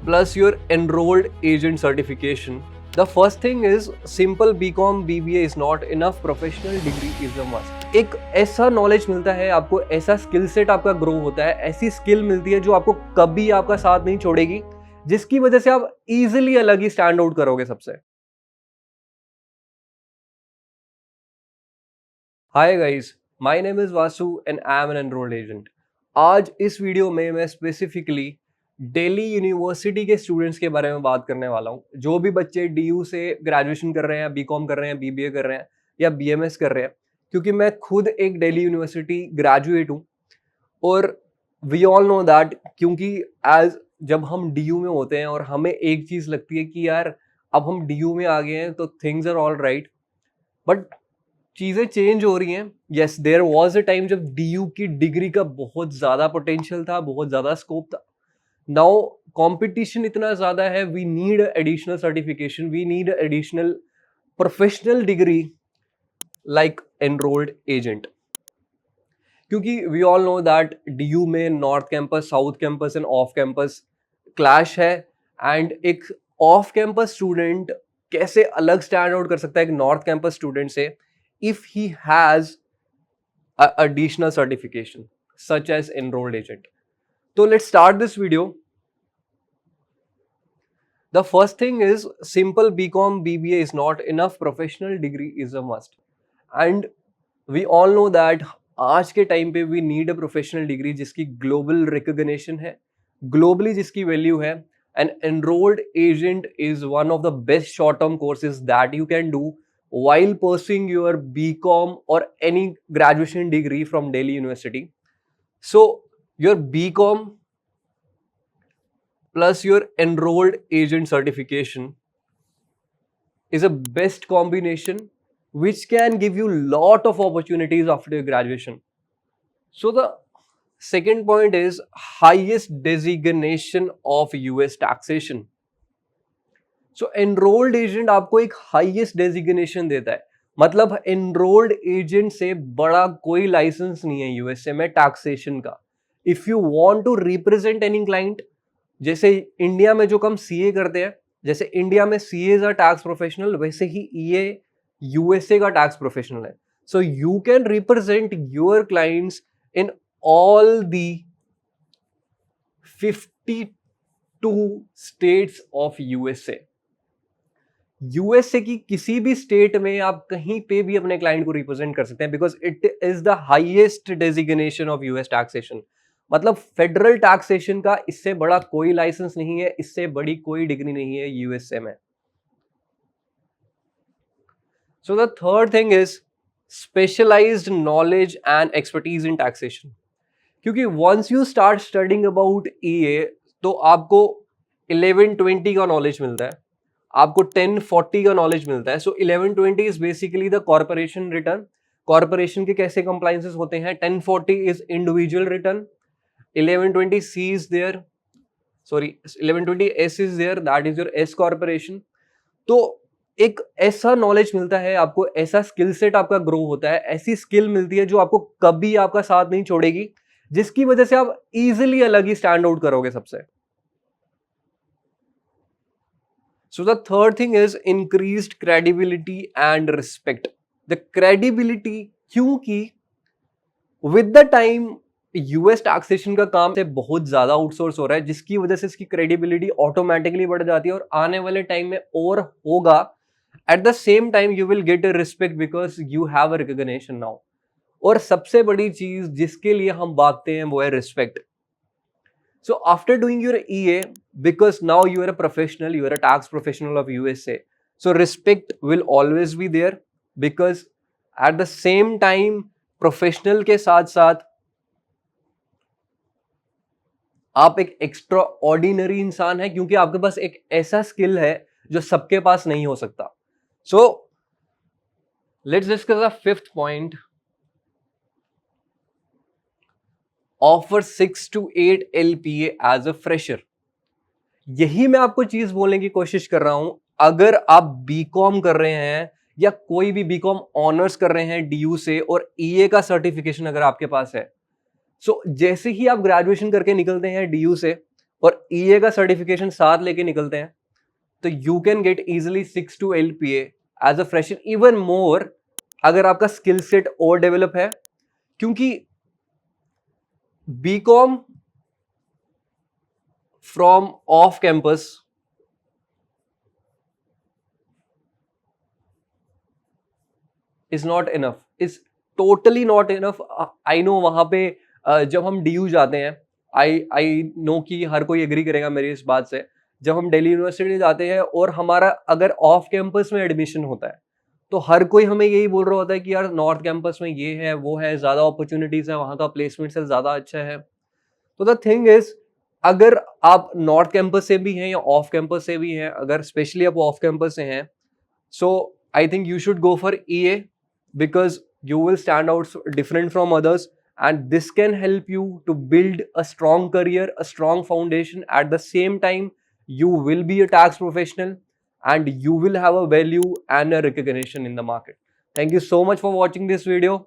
plus your enrolled agent certification. The first thing is simple BCom BBA is not enough, professional degree is a must. एक ऐसा knowledge मिलता है आपको, ऐसा skill set आपका grow होता है, ऐसी स्किल मिलती है जो आपको कभी आपका साथ नहीं छोड़ेगी, जिसकी वजह से आप इजीली अलग ही स्टैंड आउट करोगे सबसे। Hi guys, my name is Vasu and I am an enrolled agent. आज इस वीडियो में मैं स्पेसिफिकली दिल्ली यूनिवर्सिटी के स्टूडेंट्स के बारे में बात करने वाला हूं। जो भी बच्चे डीयू से ग्रेजुएशन कर रहे हैं, बीकॉम कर रहे हैं, बीबीए कर रहे हैं या बीएमएस कर रहे हैं, क्योंकि मैं खुद एक दिल्ली यूनिवर्सिटी ग्रेजुएट हूं और वी ऑल नो दैट, क्योंकि एज जब हम डीयू में होते हैं और हमें एक चीज लगती है कि यार अब हम डीयू में आ गए हैं तो things are all right, but चीजें चेंज हो रही हैं। Yes, there was a time जब डीयू की डिग्री का बहुत ज्यादा पोटेंशियल था, बहुत ज्यादा स्कोप था। नाउ कंपटीशन इतना ज्यादा है, we need additional certification, we need additional professional degree like enrolled agent. क्योंकि we all know that DU में north campus, south campus and off campus clash है, एंड एक ऑफ कैंपस स्टूडेंट कैसे अलग stand out कर सकता है एक नॉर्थ कैंपस स्टूडेंट से if he has a additional certification such as enrolled agent. So let's start this video. The first thing is simple BCom BBA is not enough, professional degree is a must. And we all know that आज के time पे we need a professional degree जिसकी global recognition है, globally जिसकी value है, and enrolled agent is one of the best short term courses that you can do while pursuing your BCom or any graduation degree from Delhi University. So your BCom plus your enrolled agent certification is a best combination which can give you lot of opportunities after your graduation. So the second point is highest designation of US taxation. So enrolled agent आपको एक highest designation देता है, मतलब enrolled agent से बड़ा कोई licence नहीं है यूएसए में टैक्सेशन का। If you want to represent any client, जैसे इंडिया में जो हम सीए करते हैं, जैसे इंडिया में सीए आर टैक्स प्रोफेशनल, वैसे ही ईए यूएसए का टैक्स प्रोफेशनल है। So you can represent your clients in all the 52 states of USA. USA की किसी भी स्टेट में आप कहीं पे भी अपने क्लाइंट को रिप्रेजेंट कर सकते हैं, because it is the highest designation of US taxation. मतलब फेडरल टैक्सेशन का इससे बड़ा कोई लाइसेंस नहीं है, इससे बड़ी कोई डिग्री नहीं है यूएसए में। So the third thing is specialised knowledge and expertise in taxation. क्योंकि once you start studying about EA तो आपको 1120 का नॉलेज मिलता है, आपको 1040 का नॉलेज मिलता है। So 1120 is basically the corporation return, corporation के कैसे कंप्लायंसेस होते हैं। 1040 is individual return, 1120 C is there, sorry 1120 S is there, that is your S corporation. तो एक ऐसा नॉलेज मिलता है आपको, ऐसा स्किल सेट आपका ग्रो होता है, ऐसी स्किल मिलती है जो आपको कभी आपका साथ नहीं छोड़ेगी, जिसकी वजह से आप इजिली अलग ही स्टैंड आउट करोगे सबसे। So the third thing is increased credibility and respect. The credibility, क्योंकि with the time US taxation का काम से बहुत ज्यादा आउटसोर्स हो रहा है, जिसकी वजह से इसकी क्रेडिबिलिटी ऑटोमेटिकली बढ़ जाती है और आने वाले टाइम में और होगा। At the same time you will get a respect because you have a recognition now. और सबसे बड़ी चीज जिसके लिए हम भागते हैं वो है respect. So after doing your EA, because now you are a professional, you are a tax professional of USA, so respect will always be there, because at the same time professional के साथ साथ आप एक extra ordinary इंसान है, क्योंकि आपके पास एक ऐसा स्किल है जो सबके पास नहीं हो सकता। So let's discuss the fifth point. Offer 6 to 8 LPA as a fresher. यही मैं आपको चीज बोलने की कोशिश कर रहा हूं। अगर आप बीकॉम कर रहे हैं या कोई भी बीकॉम ऑनर्स कर रहे हैं डीयू से और ईए का सर्टिफिकेशन अगर आपके पास है, सो जैसे ही आप ग्रेजुएशन करके निकलते हैं डीयू से और ईए का सर्टिफिकेशन साथ लेके निकलते हैं, तो you can get easily 6 to 8 LPA as a fresher, even more अगर आपका स्किल सेट और डेवलप है, क्योंकि BCom from off campus is not enough, is totally not enough. I know वहां पे जब हम DU जाते हैं, आई नो कि हर कोई एग्री करेगा मेरी इस बात से, जब हम दिल्ली यूनिवर्सिटी जाते हैं और हमारा अगर ऑफ कैंपस में एडमिशन होता है, तो हर कोई हमें यही बोल रहा होता है कि यार नॉर्थ कैंपस में ये है वो है, ज्यादा अपॉर्चुनिटीज है, वहां का प्लेसमेंट से ज्यादा अच्छा है। तो द थिंग इज, अगर आप नॉर्थ कैंपस से भी हैं या ऑफ कैंपस से भी हैं, अगर स्पेशली आप ऑफ कैंपस से हैं, so I think you should go for EA because you will stand out different from others, and this can help you to build a strong career, a strong foundation. At the same time, you will be a tax professional and you will have a value and a recognition in the market. Thank you so much for watching this video.